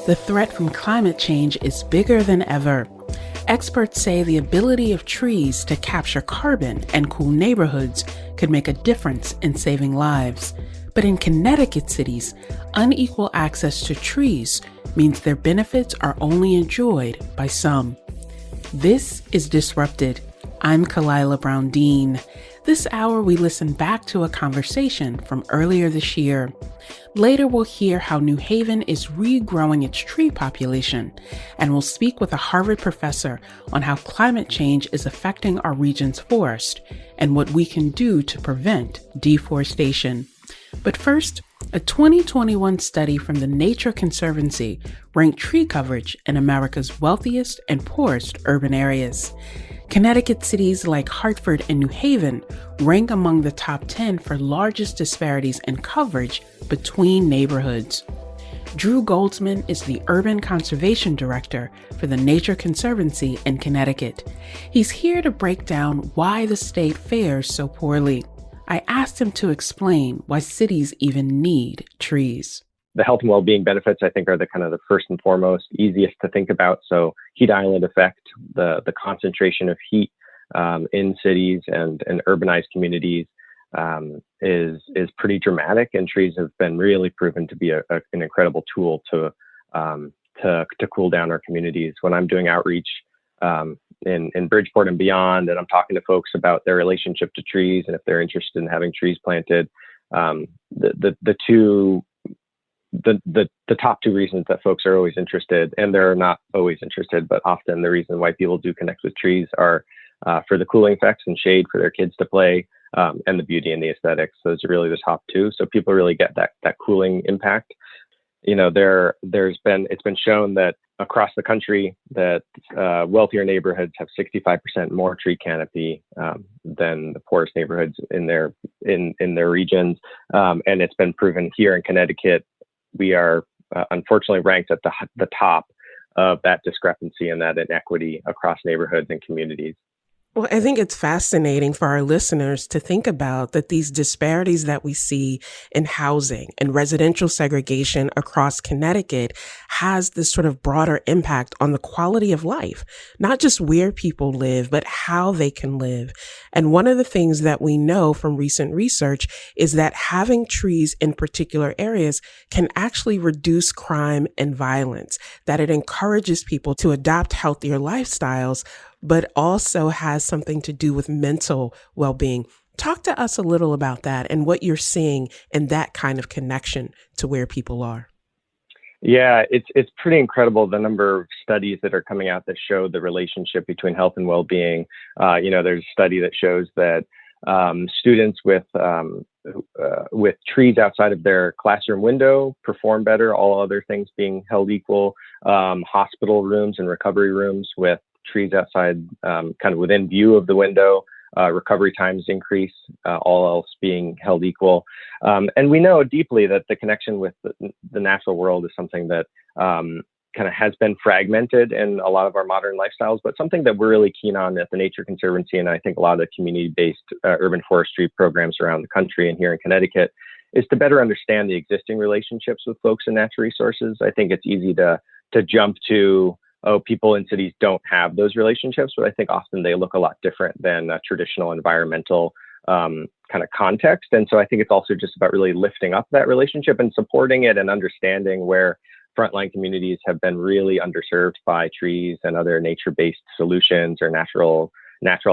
The threat from climate change is bigger than ever. Experts say the ability of trees to capture carbon and cool neighborhoods could make a difference in saving lives. But in Connecticut cities, unequal access to trees means their benefits are only enjoyed by some. This is Disrupted. I'm Kalila Brown-Dean. This hour, we listen back to a conversation from earlier this year. Later, we'll hear how New Haven is regrowing its tree population, and we'll speak with a Harvard professor on how climate change is affecting our region's forest and what we can do to prevent deforestation. But first, a 2021 study from the Nature Conservancy ranked tree coverage in America's wealthiest and poorest urban areas. Connecticut cities like Hartford and New Haven rank among the top 10 for largest disparities in coverage between neighborhoods. Drew Goldsman is the Urban Conservation Director for the Nature Conservancy in Connecticut. He's here to break down why the state fares so poorly. I asked him to explain why cities even need trees. The health and well-being benefits, I think, are the first and foremost, easiest to think about. So heat island effect, the concentration of heat in cities and urbanized communities is pretty dramatic, and trees have been really proven to be an incredible tool to cool down our communities. When I'm doing outreach in Bridgeport and beyond, and I'm talking to folks about their relationship to trees and if they're interested in having trees planted, the top two reasons that folks are always interested, and they're not always interested, but often the reason why people do connect with trees are for the cooling effects and shade for their kids to play, and the beauty and the aesthetics. Those are really the top two. So people really get that cooling impact. You know, it's been shown that across the country that wealthier neighborhoods have 65% more tree canopy than the poorest neighborhoods in their regions, and it's been proven here in Connecticut. We are unfortunately ranked at the top of that discrepancy and that inequity across neighborhoods and communities. Well, I think it's fascinating for our listeners to think about that these disparities that we see in housing and residential segregation across Connecticut has this sort of broader impact on the quality of life, not just where people live, but how they can live. And one of the things that we know from recent research is that having trees in particular areas can actually reduce crime and violence, that it encourages people to adopt healthier lifestyles, but also has something to do with mental well-being. Talk to us a little about that and what you're seeing in that kind of connection to where people are. Yeah, it's pretty incredible the number of studies that are coming out that show the relationship between health and well-being. There's a study that shows that students with trees outside of their classroom window perform better, all other things being held equal. Hospital rooms and recovery rooms with trees outside, kind of within view of the window, recovery times increase, all else being held equal. And we know deeply that the connection with the natural world is something that kind of has been fragmented in a lot of our modern lifestyles, but something that we're really keen on at the Nature Conservancy, and I think a lot of the community-based urban forestry programs around the country and here in Connecticut, is to better understand the existing relationships with folks and natural resources. I think it's easy to jump to, people in cities don't have those relationships, but I think often they look a lot different than a traditional environmental kind of context. And so I think it's also just about really lifting up that relationship and supporting it and understanding where frontline communities have been really underserved by trees and other nature-based solutions or natural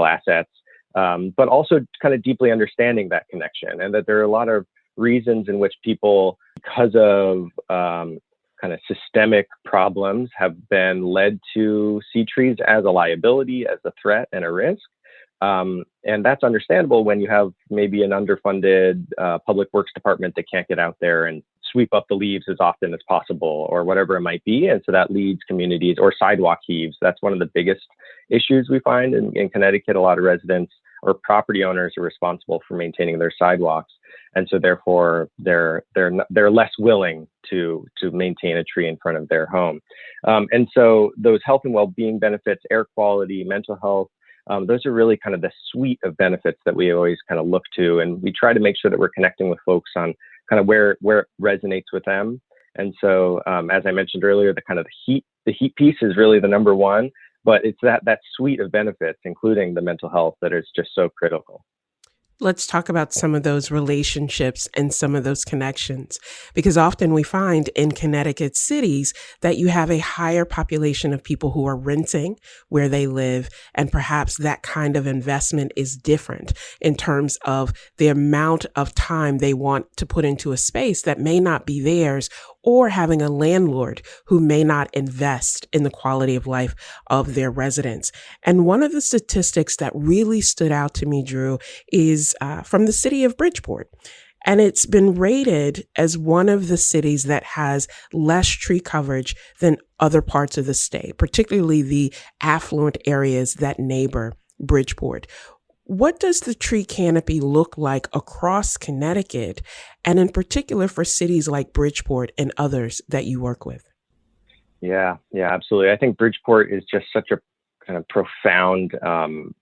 assets, but also kind of deeply understanding that connection, and that there are a lot of reasons in which people, because of kind of systemic problems, have been led to see trees as a liability, as a threat and a risk. And that's understandable when you have maybe an underfunded public works department that can't get out there and sweep up the leaves as often as possible, or whatever it might be. And so that leads communities, or sidewalk heaves. That's one of the biggest issues we find in Connecticut. A lot of residents or property owners are responsible for maintaining their sidewalks. And so therefore they're less willing to maintain a tree in front of their home. And so those health and well-being benefits, air quality, mental health, those are really kind of the suite of benefits that we always kind of look to. And we try to make sure that we're connecting with folks on kind of where it resonates with them And so, as I mentioned earlier, the heat piece is really the number one, but it's that suite of benefits, including the mental health, that is just so critical. Let's talk about some of those relationships and some of those connections, because often we find in Connecticut cities that you have a higher population of people who are renting where they live, and perhaps that kind of investment is different in terms of the amount of time they want to put into a space that may not be theirs, or having a landlord who may not invest in the quality of life of their residents. And one of the statistics that really stood out to me, Drew, is from the city of Bridgeport. And it's been rated as one of the cities that has less tree coverage than other parts of the state, particularly the affluent areas that neighbor Bridgeport. What does the tree canopy look like across Connecticut, and in particular for cities like Bridgeport and others that you work with? Yeah, absolutely. I think Bridgeport is just such a kind of profound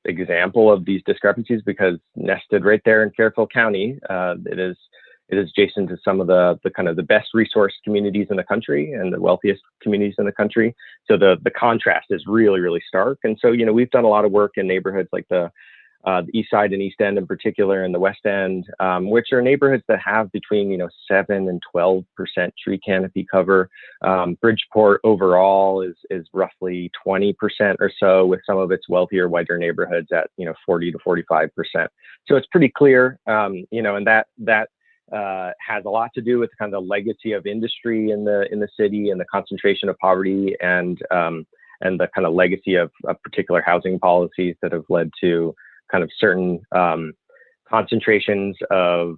example of these discrepancies, because nested right there in Fairfield County, it is adjacent to some of the kind of the best resource communities in the country and the wealthiest communities in the country. So the contrast is really, really stark. And so, we've done a lot of work in neighborhoods like the East Side and East End in particular, and the West End, which are neighborhoods that have between 7 and 12% tree canopy cover. Bridgeport overall is roughly 20% or so, with some of its wealthier, whiter neighborhoods at 40 to 45%. So it's pretty clear, and that has a lot to do with kind of the legacy of industry in the city, and the concentration of poverty, and the kind of legacy of particular housing policies that have led to kind of certain concentrations of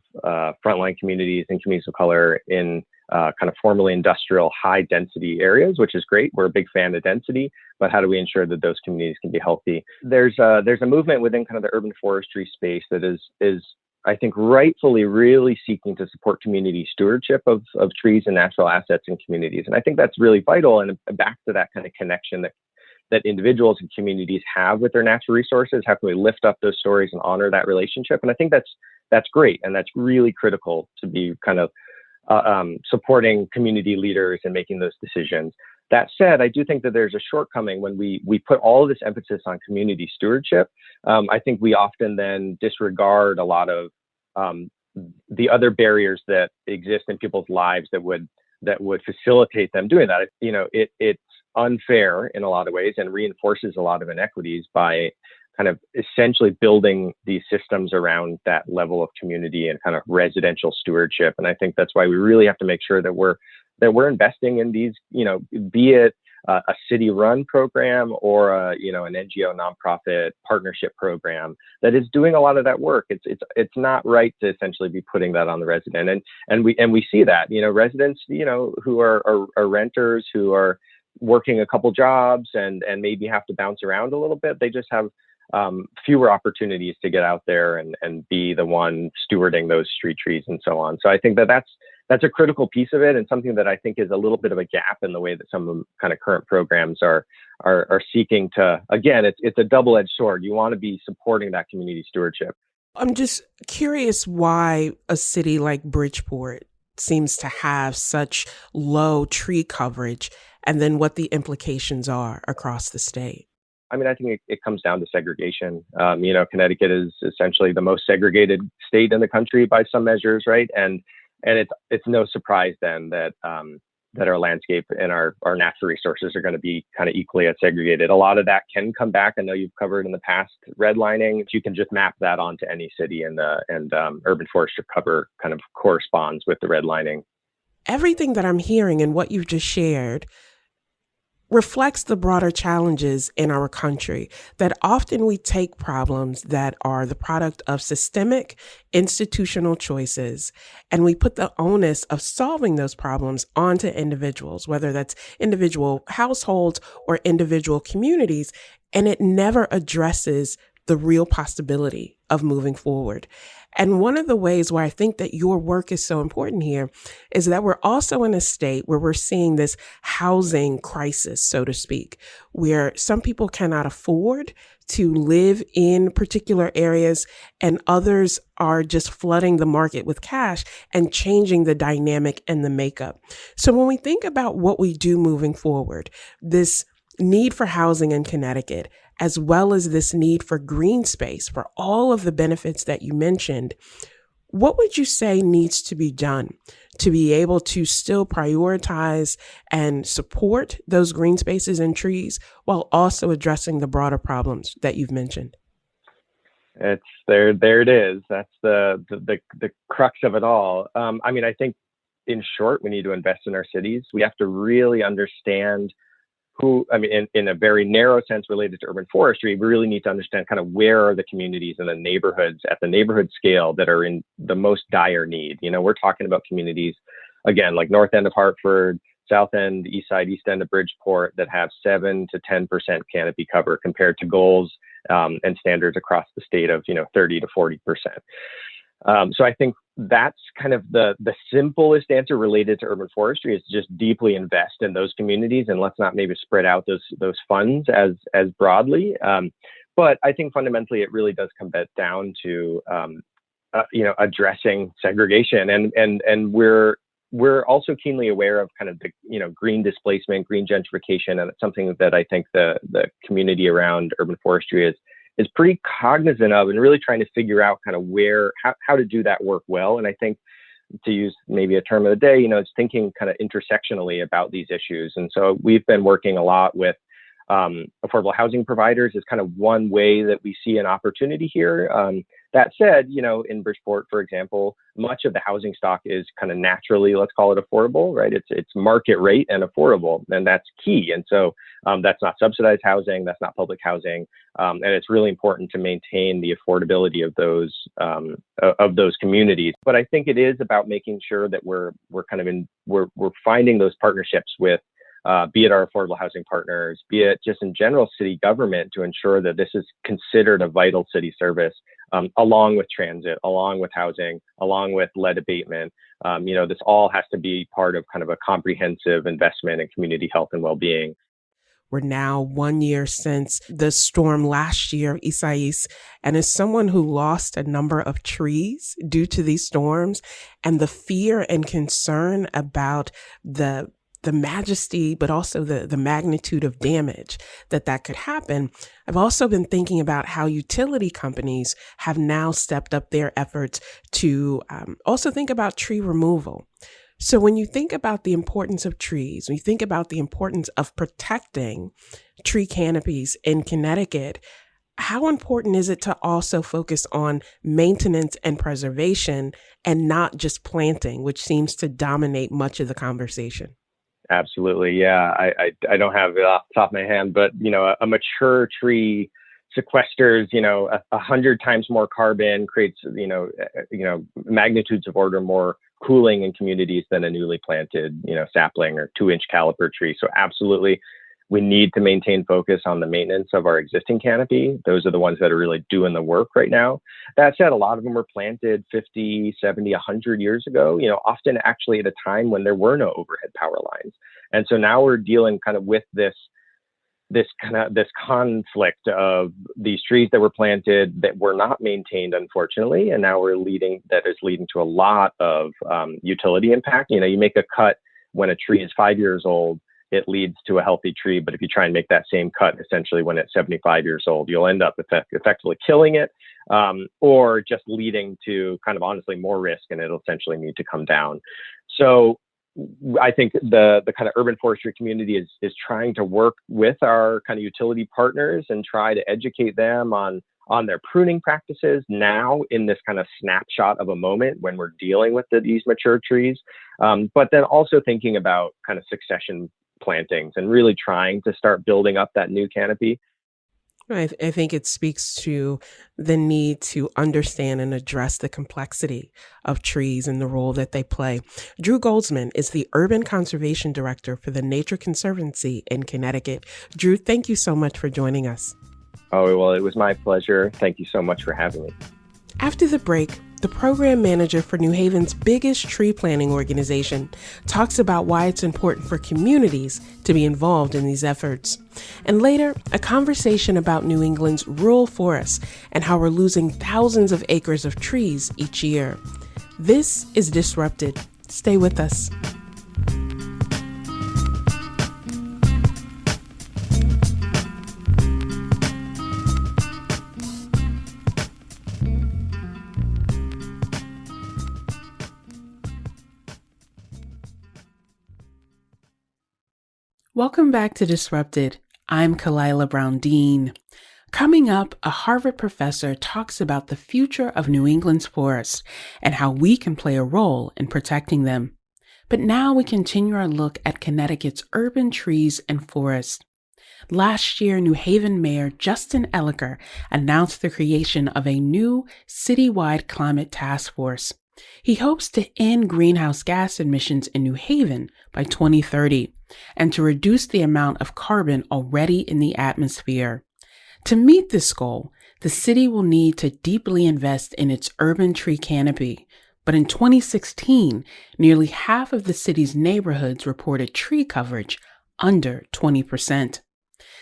frontline communities and communities of color in kind of formerly industrial, high density areas, which is great. We're a big fan of density, but how do we ensure that those communities can be healthy? There's a movement within kind of the urban forestry space that is I think rightfully really seeking to support community stewardship of trees and natural assets in communities. And I think that's really vital. And back to that kind of connection that individuals and communities have with their natural resources, how can we lift up those stories and honor that relationship? And I think that's great. And that's really critical to be kind of supporting community leaders and making those decisions. That said, I do think that there's a shortcoming when we put all of this emphasis on community stewardship. I think we often then disregard a lot of the other barriers that exist in people's lives that would facilitate them doing that. It's unfair in a lot of ways and reinforces a lot of inequities by kind of essentially building these systems around that level of community and kind of residential stewardship. And I think that's why we really have to make sure that we're investing in these, be it a city-run program or an NGO nonprofit partnership program that is doing a lot of that work. It's not right to essentially be putting that on the resident, and we see that residents who are renters, who are working a couple jobs and maybe have to bounce around a little bit. They just have fewer opportunities to get out there and be the one stewarding those street trees and so on. So I think that's a critical piece of it, and something that I think is a little bit of a gap in the way that some of the kind of current programs are seeking to. Again, it's a double-edged sword. You want to be supporting that community stewardship. I'm just curious why a city like Bridgeport seems to have such low tree coverage, and then what the implications are across the state. I mean, I think it comes down to segregation. Connecticut is essentially the most segregated state in the country by some measures, right? And it's no surprise then that our landscape and our natural resources are going to be kind of equally as segregated. A lot of that can come back. I know you've covered in the past redlining. You can just map that onto any city, and urban forestry cover kind of corresponds with the redlining. Everything that I'm hearing and what you've just shared reflects the broader challenges in our country, that often we take problems that are the product of systemic institutional choices, and we put the onus of solving those problems onto individuals, whether that's individual households or individual communities, and it never addresses the real possibility of moving forward. And one of the ways where I think that your work is so important here is that we're also in a state where we're seeing this housing crisis, so to speak, where some people cannot afford to live in particular areas and others are just flooding the market with cash and changing the dynamic and the makeup. So when we think about what we do moving forward, this need for housing in Connecticut, as well as this need for green space for all of the benefits that you mentioned, what would you say needs to be done to be able to still prioritize and support those green spaces and trees while also addressing the broader problems that you've mentioned? It's there. There it is. That's the crux of it all. I think in short, we need to invest in our cities. We have to really understand in a very narrow sense related to urban forestry, we really need to understand kind of where are the communities and the neighborhoods at the neighborhood scale that are in the most dire need. We're talking about communities, again, like north end of Hartford, south end, east end of Bridgeport that have 7 to 10% canopy cover compared to goals and standards across the state of 30 to 40%. So I think that's kind of the simplest answer related to urban forestry is just deeply invest in those communities and let's not maybe spread out those funds as broadly. But I think fundamentally it really does come back down to addressing segregation and we're also keenly aware of kind of the green displacement, green gentrification, and it's something that I think the community around urban forestry is pretty cognizant of and really trying to figure out kind of how to do that work well. And I think to use maybe a term of the day, it's thinking kind of intersectionally about these issues. And so we've been working a lot with affordable housing providers is kind of one way that we see an opportunity here. That said, in Bridgeport, for example, much of the housing stock is kind of naturally, let's call it affordable, right? It's market rate and affordable, and that's key. And so that's not subsidized housing, that's not public housing, and it's really important to maintain the affordability of those communities. But I think it is about making sure that we're finding those partnerships with. Be it our affordable housing partners, be it just in general city government to ensure that this is considered a vital city service, along with transit, along with housing, along with lead abatement. This all has to be part of kind of a comprehensive investment in community health and well-being. We're now 1 year since the storm last year, Isaias, and as someone who lost a number of trees due to these storms and the fear and concern about the majesty, but also the magnitude of damage that could happen. I've also been thinking about how utility companies have now stepped up their efforts to also think about tree removal. So when you think about the importance of trees, when you think about the importance of protecting tree canopies in Connecticut, how important is it to also focus on maintenance and preservation and not just planting, which seems to dominate much of the conversation? Absolutely. Yeah. I don't have it off the top of my hand, but, a mature tree sequesters, 100 times more carbon, creates, magnitudes of order more cooling in communities than a newly planted, sapling or 2-inch caliper tree. So absolutely, we need to maintain focus on the maintenance of our existing canopy. Those are the ones that are really doing the work right now. That said, a lot of them were planted 50, 70, 100 years ago, often actually at a time when there were no overhead power lines. And so now we're dealing kind of with this conflict of these trees that were planted that were not maintained, unfortunately. And now that is leading to a lot of utility impact. You make a cut when a tree is 5 years old, it leads to a healthy tree. But if you try and make that same cut, essentially when it's 75 years old, you'll end up effectively killing it, or just leading to kind of honestly more risk, and it'll essentially need to come down. So I think the kind of urban forestry community is trying to work with our kind of utility partners and try to educate them on their pruning practices now in this kind of snapshot of a moment when we're dealing with these mature trees, but then also thinking about kind of succession plantings and really trying to start building up that new canopy. I think it speaks to the need to understand and address the complexity of trees and the role that they play. Drew Goldsman is the Urban Conservation Director for the Nature Conservancy in Connecticut. Drew, thank you so much for joining us. Oh, well, it was my pleasure. Thank you so much for having me. After the break, the program manager for New Haven's biggest tree planting organization talks about why it's important for communities to be involved in these efforts. And later, a conversation about New England's rural forests and how we're losing thousands of acres of trees each year. This is Disrupted. Stay with us. Welcome back to Disrupted. I'm Kalila Brown-Dean. Coming up, a Harvard professor talks about the future of New England's forests and how we can play a role in protecting them. But now we continue our look at Connecticut's urban trees and forests. Last year, New Haven Mayor Justin Elicker announced the creation of a new citywide climate task force. He hopes to end greenhouse gas emissions in New Haven by 2030 and to reduce the amount of carbon already in the atmosphere. To meet this goal, the city will need to deeply invest in its urban tree canopy. But in 2016, nearly half of the city's neighborhoods reported tree coverage under 20%.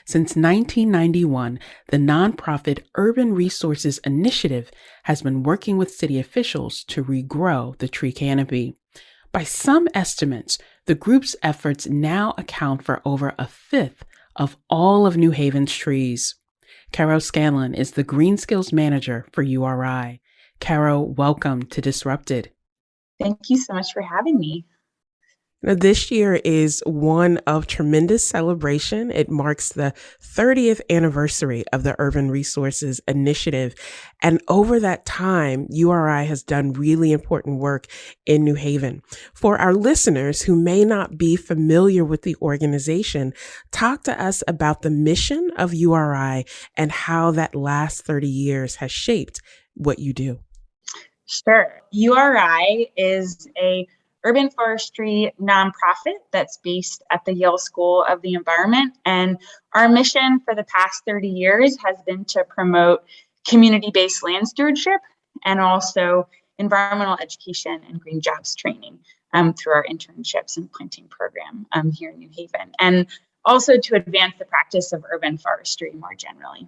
Since 1991, the nonprofit Urban Resources Initiative has been working with city officials to regrow the tree canopy. By some estimates, the group's efforts now account for over a fifth of all of New Haven's trees. Caro Scanlon is the Green Skills Manager for URI. Caro, welcome to Disrupted. Thank you so much for having me. Now, this year is one of tremendous celebration. It marks the 30th anniversary of the Urban Resources Initiative. And over that time, URI has done really important work in New Haven. For our listeners who may not be familiar with the organization, talk to us about the mission of URI and how that last 30 years has shaped what you do. Sure. URI is a urban forestry nonprofit that's based at the Yale School of the Environment. And our mission for the past 30 years has been to promote community-based land stewardship and also environmental education and green jobs training through our internships and planting program here in New Haven, and also to advance the practice of urban forestry more generally.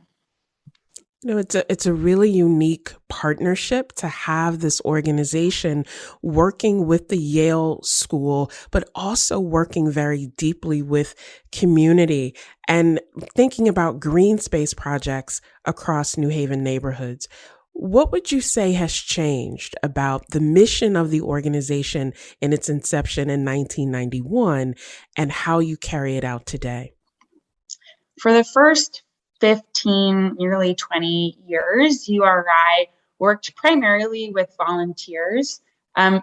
It's a really unique partnership to have this organization working with the Yale School, but also working very deeply with community and thinking about green space projects across New Haven neighborhoods. What would you say has changed about the mission of the organization in its inception in 1991 and how you carry it out today? For the first 15, nearly 20 years, URI worked primarily with volunteers,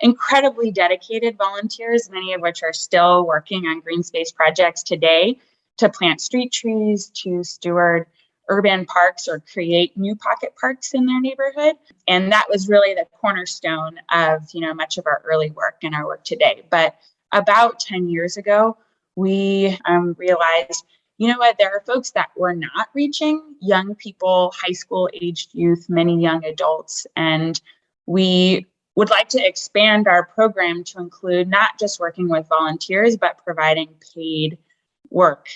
incredibly dedicated volunteers, many of which are still working on green space projects today to plant street trees, to steward urban parks or create new pocket parks in their neighborhood. And that was really the cornerstone of, much of our early work and our work today. But about 10 years ago, we realized there are folks that were not reaching young people, high school aged youth, many young adults. And we would like to expand our program to include not just working with volunteers, but providing paid work,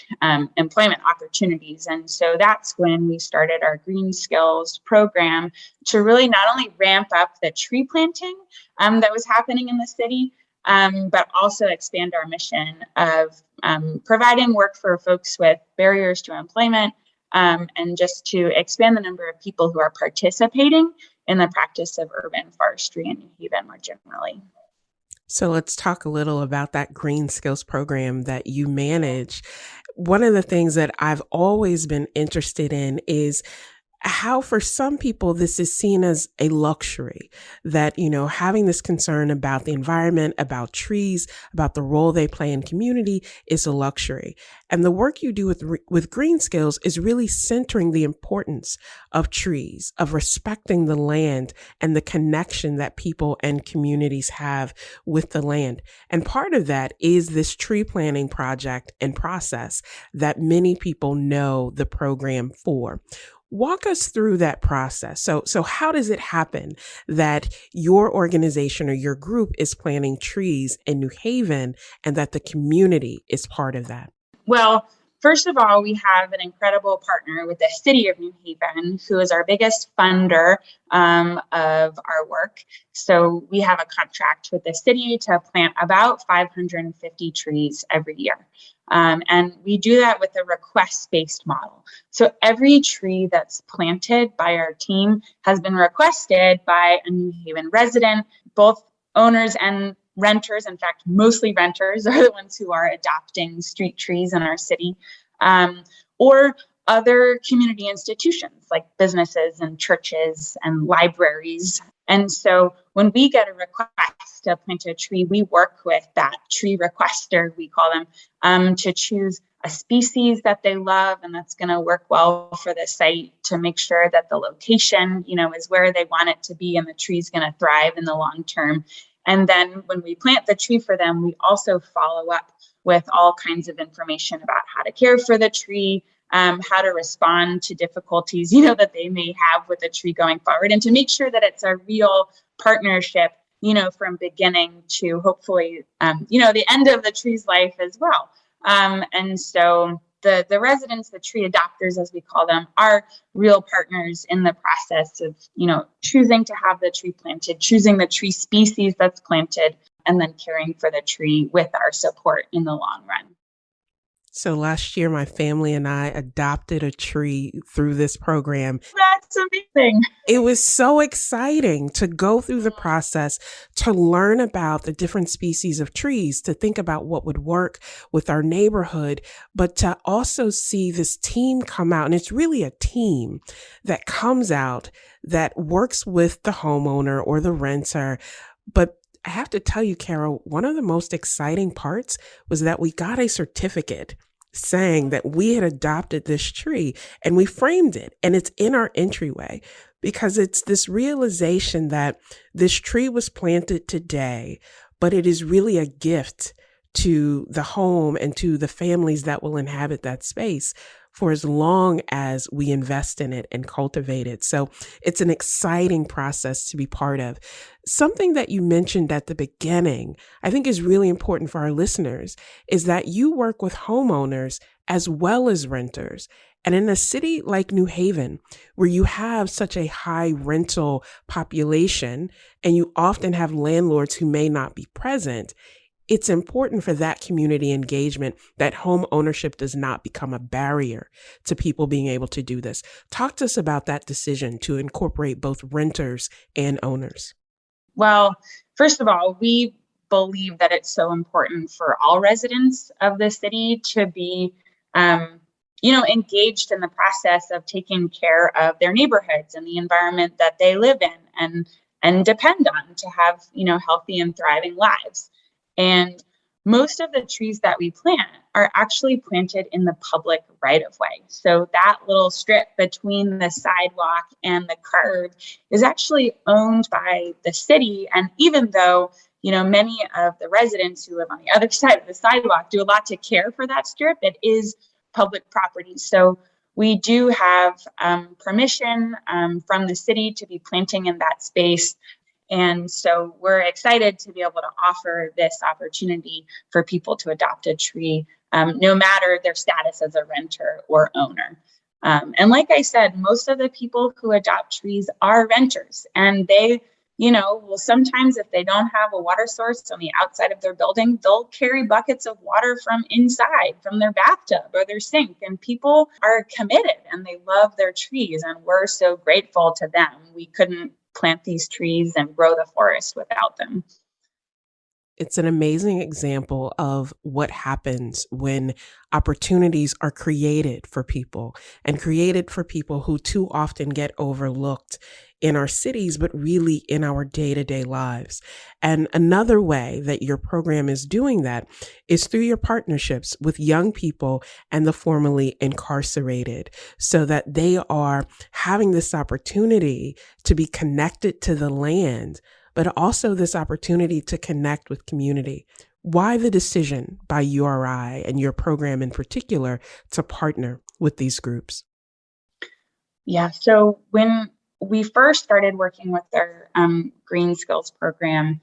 employment opportunities. And so that's when we started our Green Skills program to really not only ramp up the tree planting that was happening in the city, but also expand our mission of providing work for folks with barriers to employment, and just to expand the number of people who are participating in the practice of urban forestry in New Haven more generally. So let's talk a little about that Green Skills program that you manage. One of the things that I've always been interested in is how for some people this is seen as a luxury, that, having this concern about the environment, about trees, about the role they play in community is a luxury. And the work you do with Green Skills is really centering the importance of trees, of respecting the land and the connection that people and communities have with the land. And part of that is this tree planting project and process that many people know the program for. Walk us through that process. So how does it happen that your organization or your group is planting trees in New Haven and that the community is part of that? Well, first of all, we have an incredible partner with the City of New Haven, who is our biggest funder of our work. So we have a contract with the city to plant about 550 trees every year. And we do that with a request-based model. So every tree that's planted by our team has been requested by a New Haven resident, both owners and renters. In fact, mostly renters are the ones who are adopting street trees in our city, or other community institutions like businesses and churches and libraries. And so when we get a request to plant a tree, we work with that tree requester, we call them, to choose a species that they love and that's going to work well for the site, to make sure that the location, is where they want it to be and the tree's going to thrive in the long term. And then when we plant the tree for them, we also follow up with all kinds of information about how to care for the tree, how to respond to difficulties, that they may have with the tree going forward, and to make sure that it's a real partnership, from beginning to hopefully, the end of the tree's life as well. And so the residents, the tree adopters, as we call them, are real partners in the process of, choosing to have the tree planted, choosing the tree species that's planted, and then caring for the tree with our support in the long run. So last year, my family and I adopted a tree through this program. That's amazing. It was so exciting to go through the process, to learn about the different species of trees, to think about what would work with our neighborhood, but to also see this team come out. And it's really a team that comes out that works with the homeowner or the renter. But I have to tell you, Carol, one of the most exciting parts was that we got a certificate saying that we had adopted this tree, and we framed it, and it's in our entryway, because it's this realization that this tree was planted today, but it is really a gift to the home and to the families that will inhabit that space for as long as we invest in it and cultivate it. So it's an exciting process to be part of. Something that you mentioned at the beginning, I think is really important for our listeners, is that you work with homeowners as well as renters. And in a city like New Haven, where you have such a high rental population and you often have landlords who may not be present, it's important for that community engagement that home ownership does not become a barrier to people being able to do this. Talk to us about that decision to incorporate both renters and owners. Well, first of all, we believe that it's so important for all residents of the city to be, engaged in the process of taking care of their neighborhoods and the environment that they live in and depend on to have, healthy and thriving lives. And most of the trees that we plant are actually planted in the public right of way. So that little strip between the sidewalk and the curb is actually owned by the city. And even though, many of the residents who live on the other side of the sidewalk do a lot to care for that strip, it is public property. So we do have permission from the city to be planting in that space. And so we're excited to be able to offer this opportunity for people to adopt a tree, no matter their status as a renter or owner. And like I said, most of the people who adopt trees are renters, and they, will sometimes, if they don't have a water source on the outside of their building, they'll carry buckets of water from inside, from their bathtub or their sink. And people are committed and they love their trees, and we're so grateful to them. We couldn't plant these trees and grow the forest without them. It's an amazing example of what happens when opportunities are created for people, and created for people who too often get overlooked in our cities, but really in our day-to-day lives. And another way that your program is doing that is through your partnerships with young people and the formerly incarcerated, so that they are having this opportunity to be connected to the land, but also this opportunity to connect with community. Why the decision by URI and your program in particular to partner with these groups? Yeah, so when we first started working with our Green Skills program,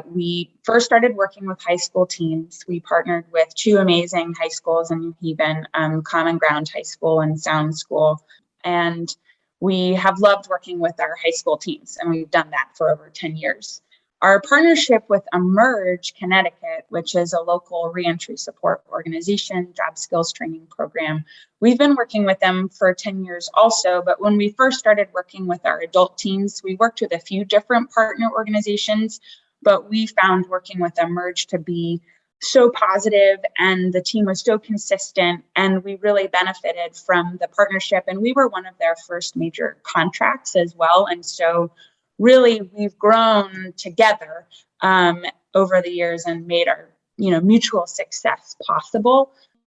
we first started working with high school teams. We partnered with two amazing high schools in New Haven, Common Ground High School and Sound School. And we have loved working with our high school teams, and we've done that for over 10 years. Our partnership with Emerge Connecticut, which is a local reentry support organization, job skills training program, we've been working with them for 10 years also. But when we first started working with our adult teams, we worked with a few different partner organizations, but we found working with Emerge to be so positive, and the team was so consistent, and we really benefited from the partnership. And we were one of their first major contracts as well. And so really we've grown together over the years and made our mutual success possible.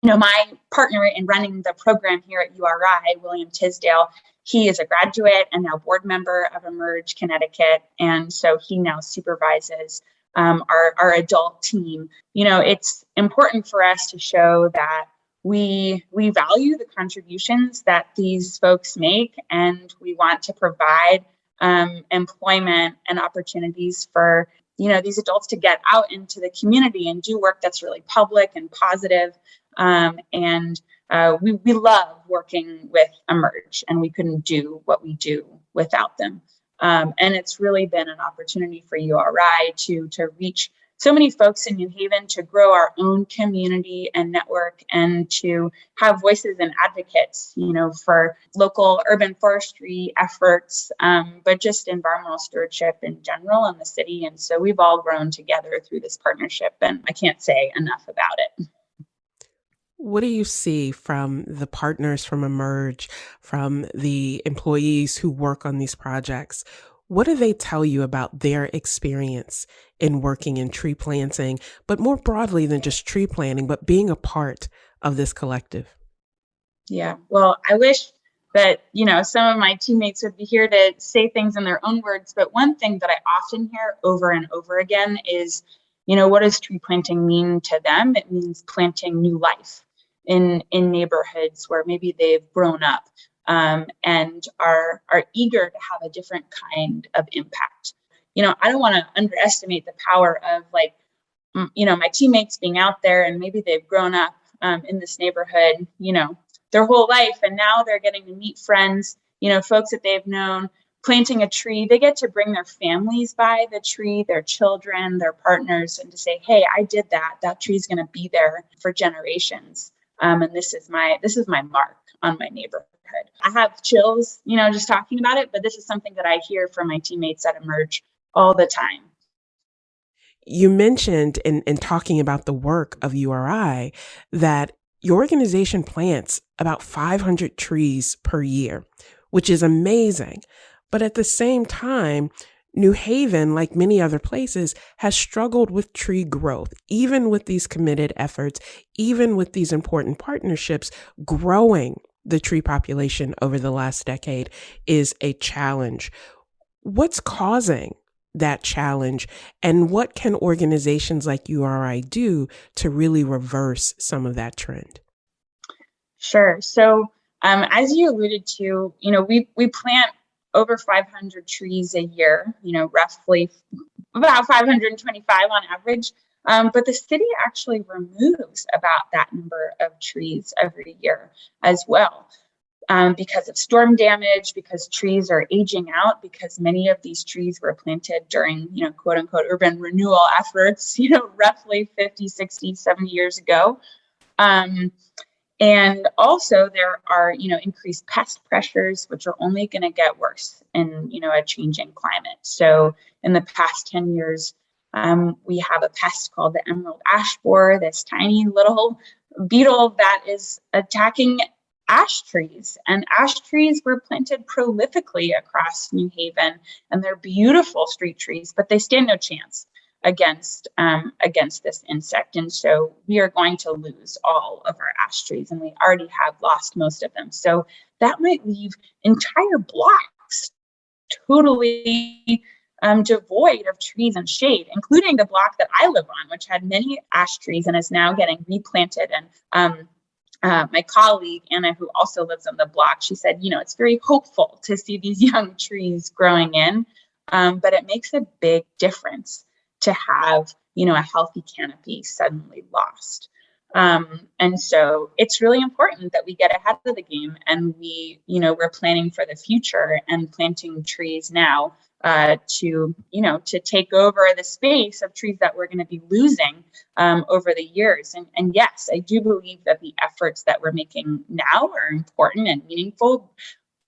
My partner in running the program here at URI, William Tisdale, he is a graduate and now board member of Emerge Connecticut, and so he now supervises our adult team. It's important for us to show that we value the contributions that these folks make, and we want to provide employment and opportunities for these adults to get out into the community and do work that's really public and positive. And we love working with Emerge, and we couldn't do what we do without them. And it's really been an opportunity for URI to reach so many folks in New Haven, to grow our own community and network, and to have voices and advocates, for local urban forestry efforts, but just environmental stewardship in general in the city. And so we've all grown together through this partnership, and I can't say enough about it. What do you see from the partners from Emerge, from the employees who work on these projects? What do they tell you about their experience in working in tree planting, but more broadly than just tree planting, but being a part of this collective? Yeah, well, I wish that, some of my teammates would be here to say things in their own words. But one thing that I often hear over and over again is, what does tree planting mean to them? It means planting new life in neighborhoods where maybe they've grown up. And are eager to have a different kind of impact. I don't want to underestimate the power of my teammates being out there, and maybe they've grown up in this neighborhood, their whole life, and now they're getting to meet friends, folks that they've known, planting a tree. They get to bring their families by the tree, their children, their partners, and to say, hey, I did that. That tree's going to be there for generations. And this is my mark on my neighborhood. I have chills, just talking about it, but this is something that I hear from my teammates at Emerge all the time. You mentioned in talking about the work of URI that your organization plants about 500 trees per year, which is amazing. But at the same time, New Haven, like many other places, has struggled with tree growth, even with these committed efforts, even with these important partnerships. Growing the tree population over the last decade is a challenge. What's causing that challenge, and what can organizations like URI do to really reverse some of that trend? Sure. So as you alluded to, we plant over 500 trees a year, roughly about 525 on average. But the city actually removes about that number of trees every year as well, because of storm damage, because trees are aging out, because many of these trees were planted during, quote unquote, urban renewal efforts, roughly 50, 60, 70 years ago. And also there are, increased pest pressures, which are only going to get worse in, a changing climate. So in the past 10 years, we have a pest called the emerald ash borer, this tiny little beetle that is attacking ash trees. And ash trees were planted prolifically across New Haven, and they're beautiful street trees, but they stand no chance against this insect. And so we are going to lose all of our ash trees, and we already have lost most of them. So that might leave entire blocks totally devoid of trees and shade, including the block that I live on, which had many ash trees and is now getting replanted. And my colleague, Anna, who also lives on the block, she said, it's very hopeful to see these young trees growing in, but it makes a big difference to have, a healthy canopy suddenly lost. And so it's really important that we get ahead of the game and we're planning for the future and planting trees now to take over the space of trees that we're going to be losing over the years. And yes, I do believe that the efforts that we're making now are important and meaningful,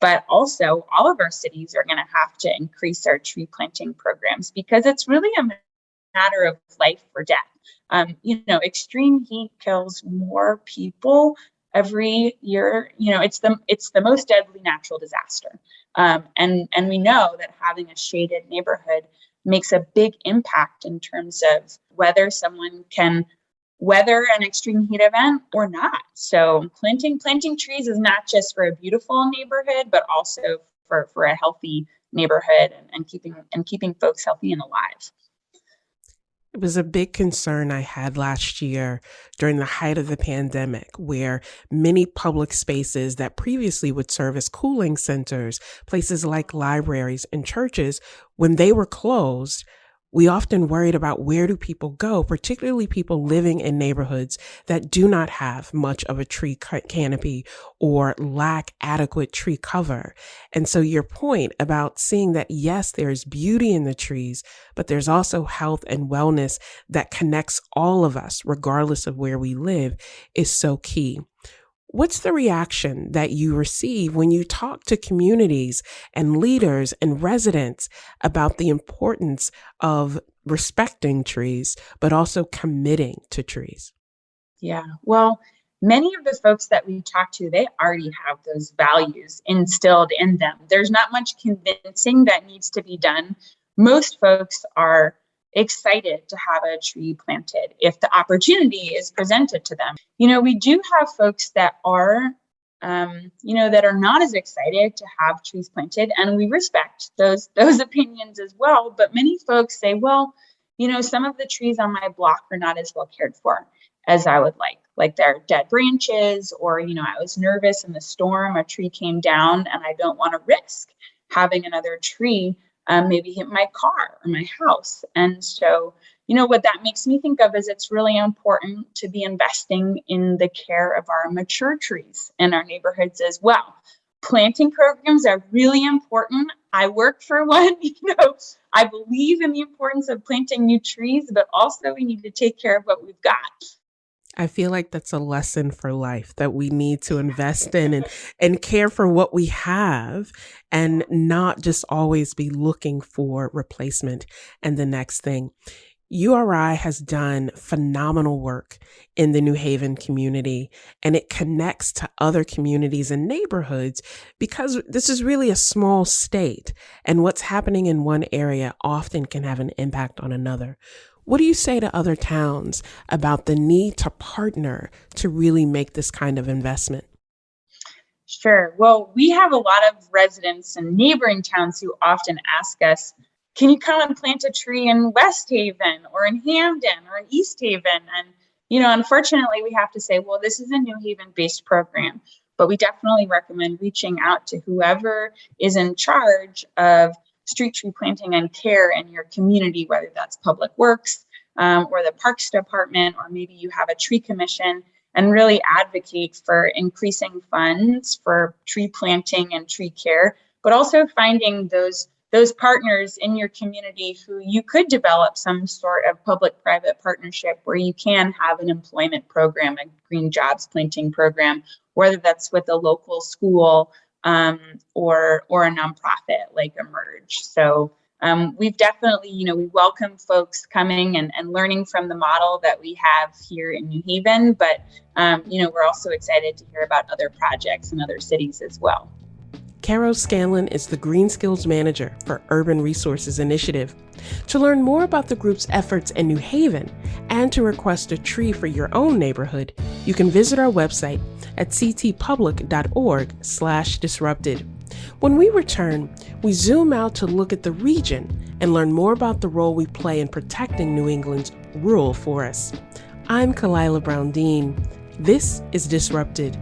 but also all of our cities are going to have to increase our tree planting programs because it's really a matter of life or death. Extreme heat kills more people every year. It's the most deadly natural disaster. And we know that having a shaded neighborhood makes a big impact in terms of whether someone can weather an extreme heat event or not. So planting trees is not just for a beautiful neighborhood, but also for a healthy neighborhood and keeping folks healthy and alive. It was a big concern I had last year during the height of the pandemic, where many public spaces that previously would serve as cooling centers, places like libraries and churches, when they were closed, we often worried about where do people go, particularly people living in neighborhoods that do not have much of a tree canopy or lack adequate tree cover. And so your point about seeing that, yes, there's beauty in the trees, but there's also health and wellness that connects all of us, regardless of where we live, is so key. What's the reaction that you receive when you talk to communities and leaders and residents about the importance of respecting trees, but also committing to trees? Yeah, well, many of the folks that we talk to, they already have those values instilled in them. There's not much convincing that needs to be done. Most folks are excited to have a tree planted if the opportunity is presented to them. We do have folks that are, that are not as excited to have trees planted, and we respect those opinions as well. But many folks say, well, some of the trees on my block are not as well cared for as I would like they're dead branches, or, I was nervous in the storm, a tree came down and I don't want to risk having another tree maybe hit my car or my house. And so, what that makes me think of is it's really important to be investing in the care of our mature trees in our neighborhoods as well. Planting programs are really important. I work for one, I believe in the importance of planting new trees, but also we need to take care of what we've got. I feel like that's a lesson for life that we need to invest in and care for what we have and not just always be looking for replacement and the next thing. URI has done phenomenal work in the New Haven community, and it connects to other communities and neighborhoods because this is really a small state, and what's happening in one area often can have an impact on another. What do you say to other towns about the need to partner to really make this kind of investment? Sure. Well, we have a lot of residents in neighboring towns who often ask us, can you come and plant a tree in West Haven or in Hamden or in East Haven? And, unfortunately, we have to say, well, this is a New Haven-based program, but we definitely recommend reaching out to whoever is in charge of street tree planting and care in your community, whether that's Public Works or the Parks Department, or maybe you have a tree commission, and really advocate for increasing funds for tree planting and tree care, but also finding those partners in your community who you could develop some sort of public-private partnership where you can have an employment program, a green jobs planting program, whether that's with a local school or a nonprofit like Emerge. So we've definitely, we welcome folks coming and learning from the model that we have here in New Haven, but we're also excited to hear about other projects in other cities as well. Caro Scanlon is the Green Skills Manager for Urban Resources Initiative. To learn more about the group's efforts in New Haven and to request a tree for your own neighborhood, you can visit our website at ctpublic.org/disrupted. When we return, we zoom out to look at the region and learn more about the role we play in protecting New England's rural forests. I'm Kalila Brown-Dean. This is Disrupted.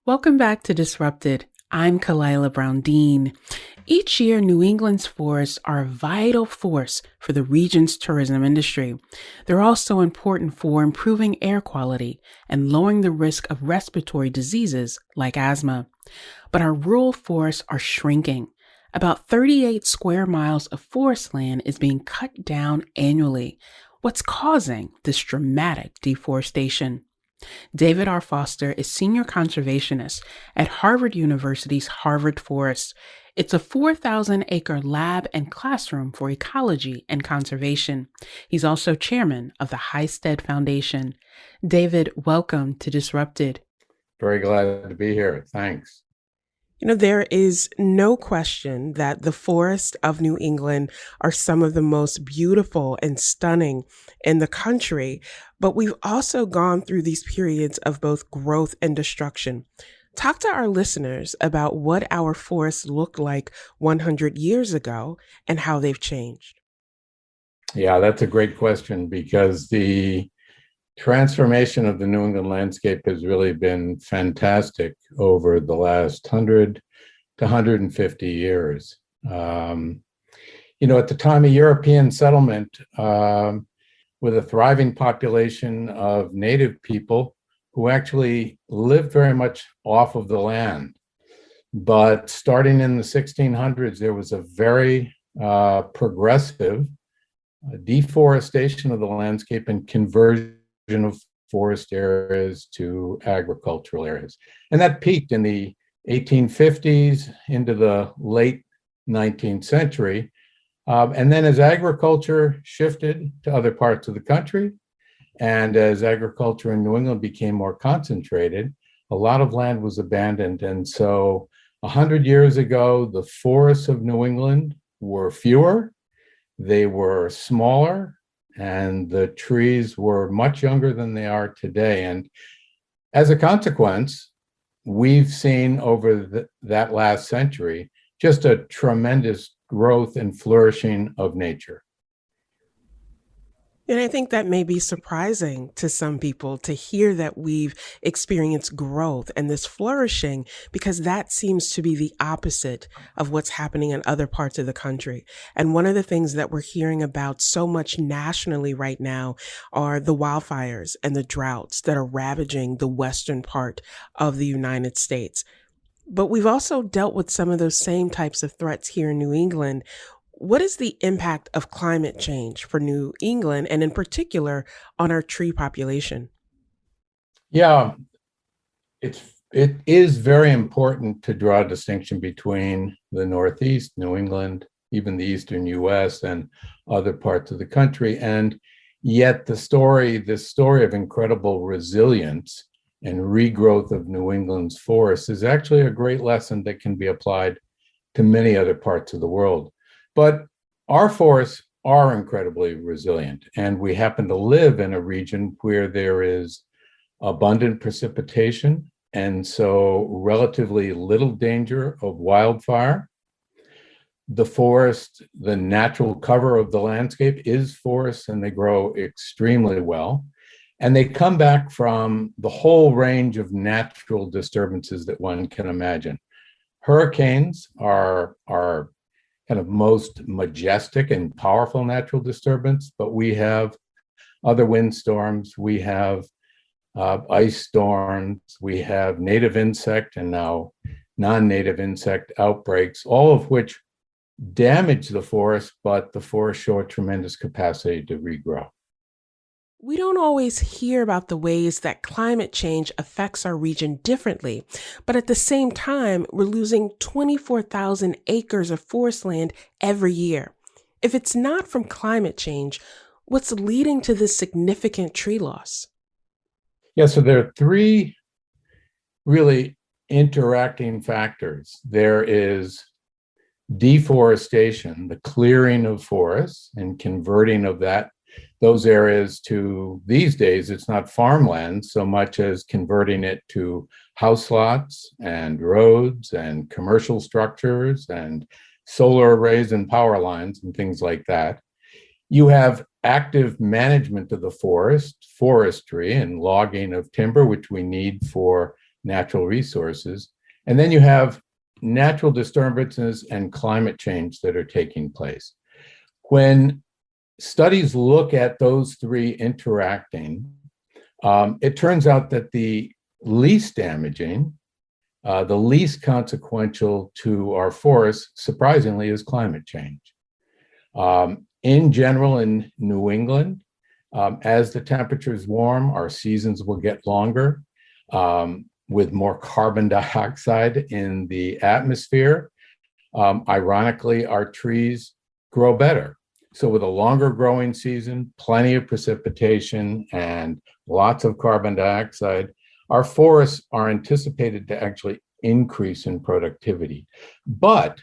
Welcome back to Disrupted. I'm Kalila Brown-Dean. Each year, New England's forests are a vital force for the region's tourism industry. They're also important for improving air quality and lowering the risk of respiratory diseases like asthma. But our rural forests are shrinking. About 38 square miles of forest land is being cut down annually. What's causing this dramatic deforestation? David R. Foster is senior conservationist at Harvard University's Harvard Forest. It's a 4,000-acre lab and classroom for ecology and conservation. He's also chairman of the Highstead Foundation. David, welcome to Disrupted. Very glad to be here. Thanks. There is no question that the forests of New England are some of the most beautiful and stunning in the country, but we've also gone through these periods of both growth and destruction. Talk to our listeners about what our forests looked like 100 years ago and how they've changed. Yeah, that's a great question because the transformation of the New England landscape has really been fantastic over the last 100 to 150 years. At the time of European settlement, with a thriving population of native people who actually lived very much off of the land. But starting in the 1600s, there was a very progressive deforestation of the landscape and conversion of forest areas to agricultural areas. And that peaked in the 1850s into the late 19th century. And then as agriculture shifted to other parts of the country, and as agriculture in New England became more concentrated, a lot of land was abandoned. And so 100 years ago, the forests of New England were fewer, they were smaller, and the trees were much younger than they are today. And as a consequence, we've seen over that last century just a tremendous growth and flourishing of nature. And I think that may be surprising to some people to hear that we've experienced growth and this flourishing, because that seems to be the opposite of what's happening in other parts of the country. And one of the things that we're hearing about so much nationally right now are the wildfires and the droughts that are ravaging the western part of the United States. But we've also dealt with some of those same types of threats here in New England. What is the impact of climate change for New England, and in particular on our tree population? Yeah, it is very important to draw a distinction between the Northeast, New England, even the Eastern US, and other parts of the country. And yet this story of incredible resilience and regrowth of New England's forests is actually a great lesson that can be applied to many other parts of the world. But our forests are incredibly resilient, and we happen to live in a region where there is abundant precipitation, and so relatively little danger of wildfire. The forest, the natural cover of the landscape is forests, and they grow extremely well. And they come back from the whole range of natural disturbances that one can imagine. Hurricanes are kind of most majestic and powerful natural disturbance, but we have other windstorms, we have ice storms, we have native insect and now non-native insect outbreaks, all of which damage the forest, but the forests show a tremendous capacity to regrow. We don't always hear about the ways that climate change affects our region differently, but at the same time, we're losing 24,000 acres of forest land every year. If it's not from climate change, what's leading to this significant tree loss? Yeah, so there are three really interacting factors. There is deforestation, the clearing of forests and converting of that those areas to, these days, it's not farmland so much as converting it to house lots and roads and commercial structures and solar arrays and power lines and things like that. You have active management of the forest, forestry and logging of timber, which we need for natural resources. And then you have natural disturbances and climate change that are taking place. When studies look at those three interacting, it turns out that the least damaging, the least consequential to our forests, surprisingly, is climate change. In general, in New England, as the temperatures warm, our seasons will get longer with more carbon dioxide in the atmosphere. Ironically, our trees grow better. So with a longer growing season, plenty of precipitation and lots of carbon dioxide, our forests are anticipated to actually increase in productivity. But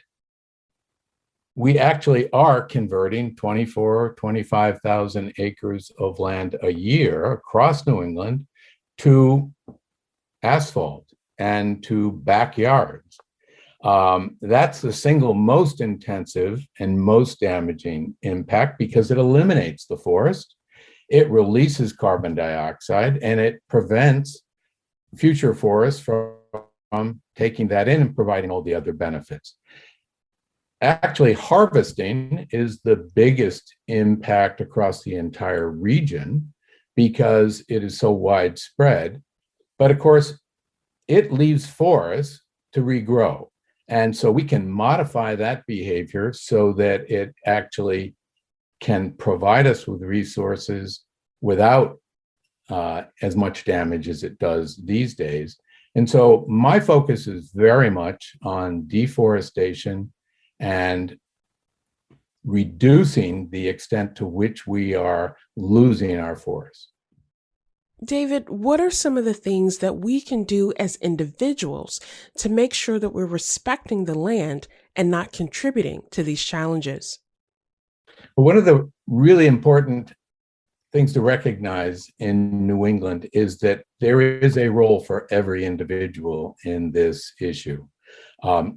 we actually are converting 25,000 acres of land a year across New England to asphalt and to backyards. That's the single most intensive and most damaging impact because it eliminates the forest, it releases carbon dioxide, and it prevents future forests from taking that in and providing all the other benefits. Actually, harvesting is the biggest impact across the entire region because it is so widespread. But of course, it leaves forests to regrow. And so we can modify that behavior so that it actually can provide us with resources without as much damage as it does these days. And so my focus is very much on deforestation and reducing the extent to which we are losing our forests. David, what are some of the things that we can do as individuals to make sure that we're respecting the land and not contributing to these challenges? One of the really important things to recognize in New England is that there is a role for every individual in this issue.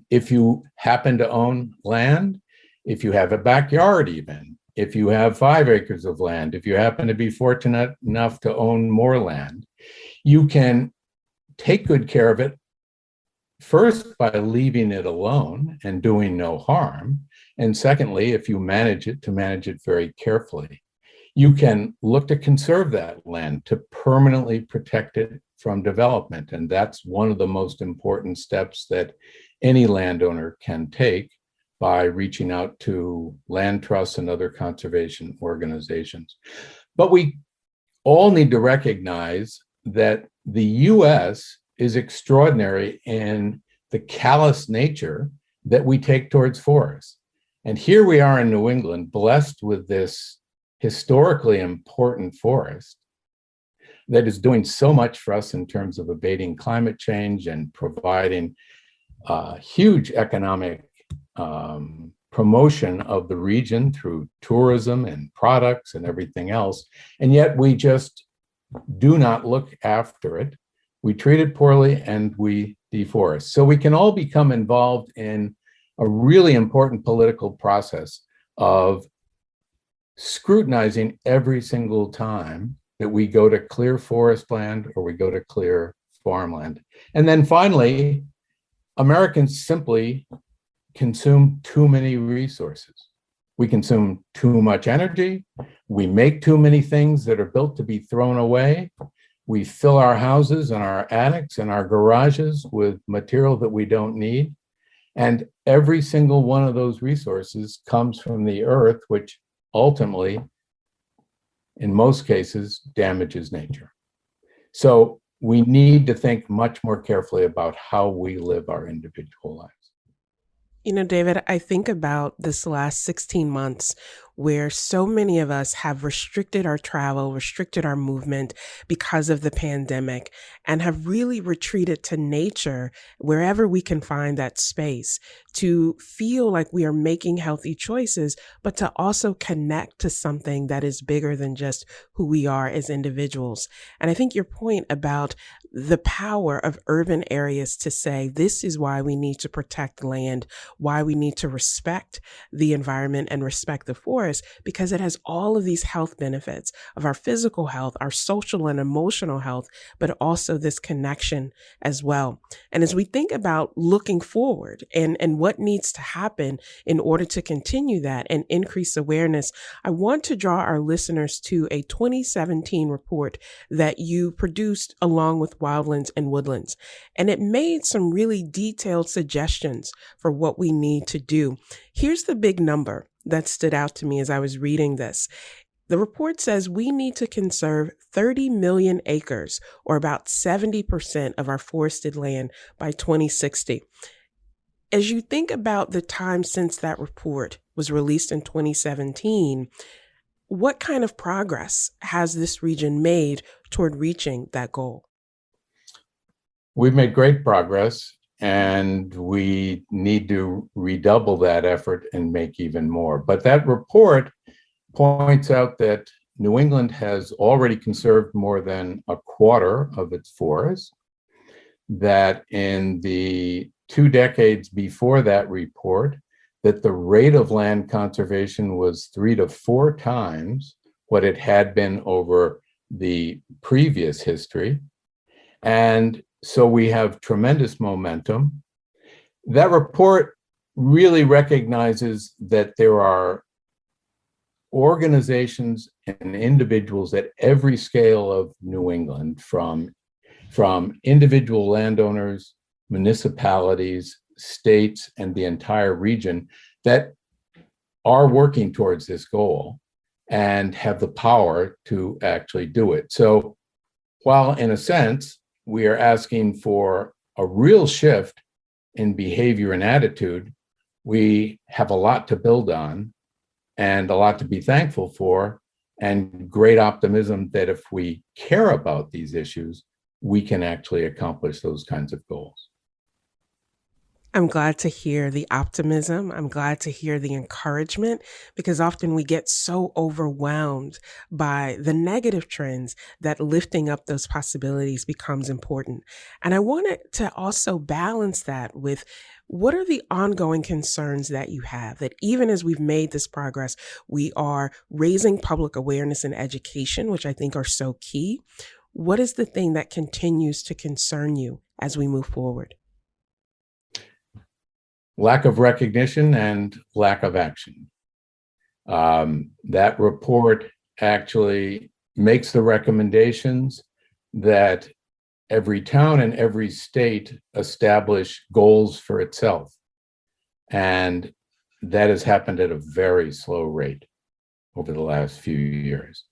If you happen to own land, if you have a backyard even, if you have 5 acres of land, if you happen to be fortunate enough to own more land, you can take good care of it first by leaving it alone and doing no harm. And secondly, if you manage it, to manage it very carefully. You can look to conserve that land, to permanently protect it from development. And that's one of the most important steps that any landowner can take by reaching out to land trusts and other conservation organizations. But we all need to recognize that the US is extraordinary in the callous nature that we take towards forests. And here we are in New England, blessed with this historically important forest that is doing so much for us in terms of abating climate change and providing huge economic promotion of the region through tourism and products and everything else. And yet we just do not look after it. We treat it poorly and we deforest. So we can all become involved in a really important political process of scrutinizing every single time that we go to clear forest land or we go to clear farmland. And then finally, Americans simply consume too many resources. We consume too much energy. We make too many things that are built to be thrown away. We fill our houses and our attics and our garages with material that we don't need. And every single one of those resources comes from the earth, which ultimately, in most cases, damages nature. So we need to think much more carefully about how we live our individual lives. You know, David, I think about this last 16 months where so many of us have restricted our travel, restricted our movement because of the pandemic, and have really retreated to nature wherever we can find that space to feel like we are making healthy choices, but to also connect to something that is bigger than just who we are as individuals. And I think your point about the power of urban areas to say, this is why we need to protect land, why we need to respect the environment and respect the forest, because it has all of these health benefits of our physical health, our social and emotional health, but also this connection as well. And as we think about looking forward and what needs to happen in order to continue that and increase awareness, I want to draw our listeners to a 2017 report that you produced along with Wildlands and Woodlands. And it made some really detailed suggestions for what we need to do. Here's the big number that stood out to me as I was reading this. The report says we need to conserve 30 million acres, or about 70% of our forested land, by 2060. As you think about the time since that report was released in 2017, what kind of progress has this region made toward reaching that goal? We've made great progress, and we need to redouble that effort and make even more. But that report points out that New England has already conserved more than a quarter of its forests, that in the 2 decades before that report, that the rate of land conservation was 3 to 4 times what it had been over the previous history. And so we have tremendous momentum. That report really recognizes that there are organizations and individuals at every scale of New England, from individual landowners, municipalities, states, and the entire region, that are working towards this goal and have the power to actually do it. So while in a sense, we are asking for a real shift in behavior and attitude, we have a lot to build on and a lot to be thankful for, and great optimism that if we care about these issues, we can actually accomplish those kinds of goals. I'm glad to hear the optimism. I'm glad to hear the encouragement, because often we get so overwhelmed by the negative trends that lifting up those possibilities becomes important. And I wanted to also balance that with, what are the ongoing concerns that you have, that even as we've made this progress, we are raising public awareness and education, which I think are so key. What is the thing that continues to concern you as we move forward? Lack of recognition and lack of action. That report actually makes the recommendations that every town and every state establish goals for itself. And that has happened at a very slow rate over the last few years.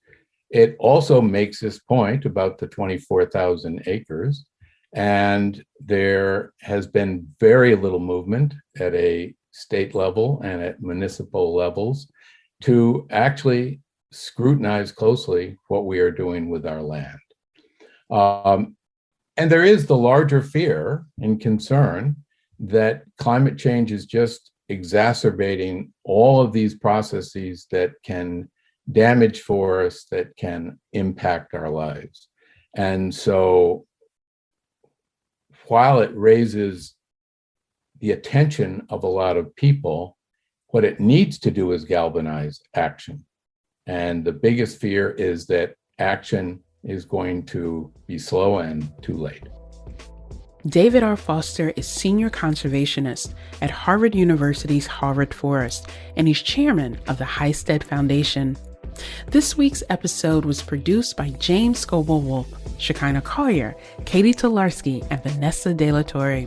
It also makes this point about the 24,000 acres. And there has been very little movement at a state level and at municipal levels to actually scrutinize closely what we are doing with our land. And there is the larger fear and concern that climate change is just exacerbating all of these processes that can damage forests, that can impact our lives. And so while it raises the attention of a lot of people, what it needs to do is galvanize action. And the biggest fear is that action is going to be slow and too late. David R. Foster is senior conservationist at Harvard University's Harvard Forest, and he's chairman of the Highstead Foundation. This week's episode was produced by James Szkobel-Wolff, Zshekinah Collier, Catie Talarski, and Vanessa de la Torre.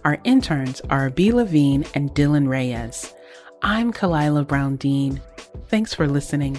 Our interns are Abe Levine and Dylan Reyes. I'm Kalila Brown-Dean. Thanks for listening.